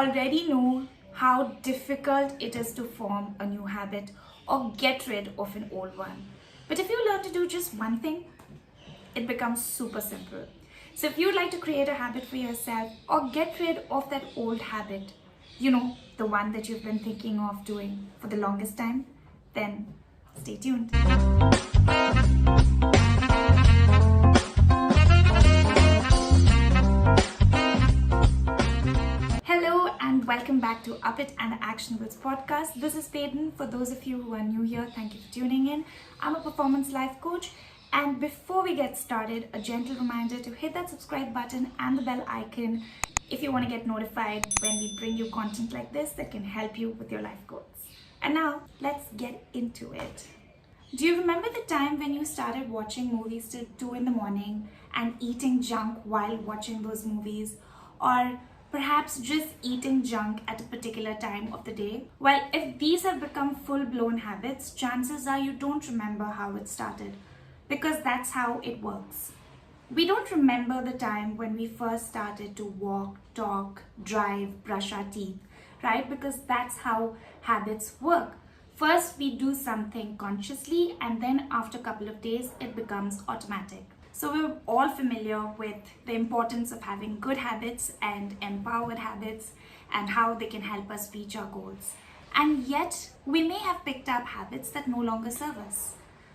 already know how difficult it is to form a new habit or get rid of an old one. But if you learn to do just one thing, it becomes super simple. So if you'd like to create a habit for yourself or get rid of that old habit, the one that you've been thinking of doing for the longest time, then stay tuned. Hello and welcome back to Up It and Actionables podcast. This is Payton. For those of you who are new here, thank you for tuning in. I'm a performance life coach. And before we get started, a gentle reminder to hit that subscribe button and the bell icon if you want to get notified when we bring you content like this that can help you with your life goals. And now, let's get into it. Do you remember the time when you started watching movies till 2 in the morning and eating junk while watching those movies? Or perhaps just eating junk at a particular time of the day? Well, if these have become full-blown habits, chances are you don't remember how it started, because that's how it works. We don't remember the time when we first started to walk, talk, drive, brush our teeth, right? Because that's how habits work. First, we do something consciously, and then after a couple of days, it becomes automatic. So we're all familiar with the importance of having good habits and empowered habits and how they can help us reach our goals. And yet, we may have picked up habits that no longer serve us.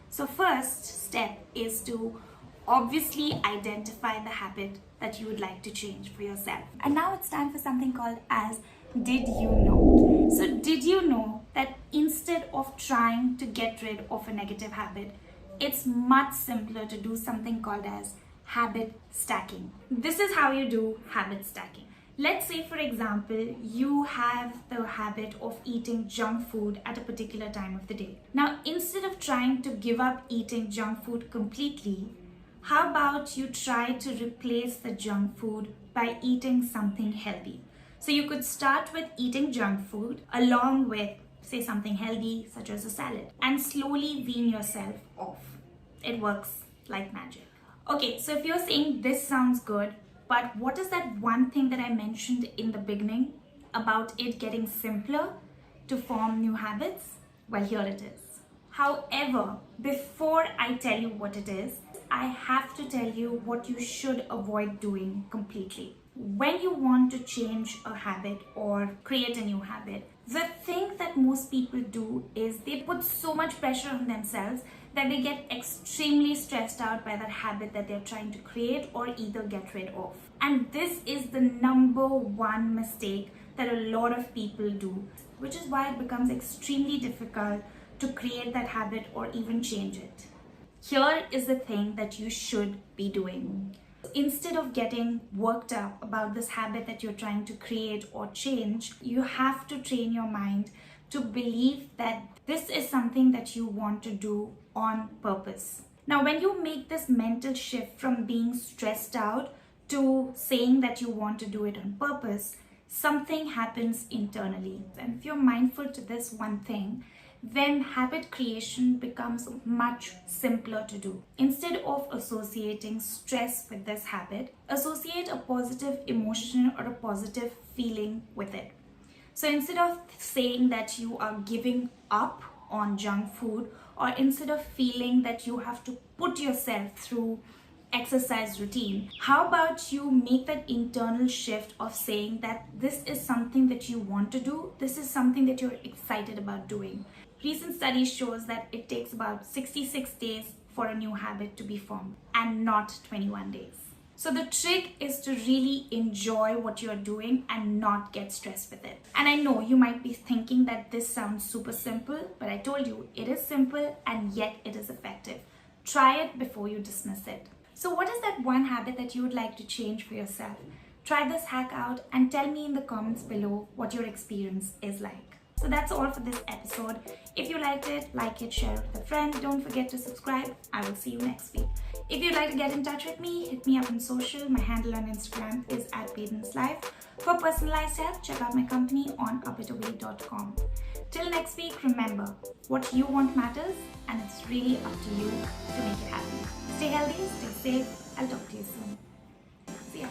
So first step is to obviously identify the habit that you would like to change for yourself. And now it's time for something called as Did You Know? So did you know that instead of trying to get rid of a negative habit, it's much simpler to do something called as habit stacking. This is how you do habit stacking. Let's say, for example, you have the habit of eating junk food at a particular time of the day. Now, instead of trying to give up eating junk food completely, how about you try to replace the junk food by eating something healthy? So you could start with eating junk food along with, say, something healthy such as a salad, and slowly wean yourself off. It works like magic. Okay, so if you're saying this sounds good, but what is that one thing that I mentioned in the beginning about it getting simpler to form new habits? Well, here it is. However, before I tell you what it is, I have to tell you what you should avoid doing completely. When you want to change a habit or create a new habit, the thing that most people do is they put so much pressure on themselves that they get extremely stressed out by that habit that they're trying to create or either get rid of. And this is the number one mistake that a lot of people do, which is why it becomes extremely difficult to create that habit or even change it. Here is the thing that you should be doing. Instead of getting worked up about this habit that you're trying to create or change, you have to train your mind to believe that this is something that you want to do on purpose. Now, when you make this mental shift from being stressed out to saying that you want to do it on purpose, something happens internally. And if you're mindful to this one thing, then habit creation becomes much simpler to do. Instead of associating stress with this habit, associate a positive emotion or a positive feeling with it. So instead of saying that you are giving up on junk food, or instead of feeling that you have to put yourself through exercise routine, how about you make that internal shift of saying that this is something that you want to do, this is something that you're excited about doing. Recent studies shows that it takes about 66 days for a new habit to be formed and not 21 days. So the trick is to really enjoy what you're doing and not get stressed with it. And I know you might be thinking that this sounds super simple, but I told you it is simple and yet it is effective. Try it before you dismiss it. So what is that one habit that you would like to change for yourself? Try this hack out and tell me in the comments below what your experience is like. So that's all for this episode. If you liked it, like it, share it with a friend. Don't forget to subscribe. I will see you next week. If you'd like to get in touch with me, hit me up on social. My handle on Instagram is @PaytonsLife. For personalized help, check out my company on upitaway.com. Till next week, remember, what you want matters, and it's really up to you to make it happen. Stay healthy, stay safe. I'll talk to you soon. See ya.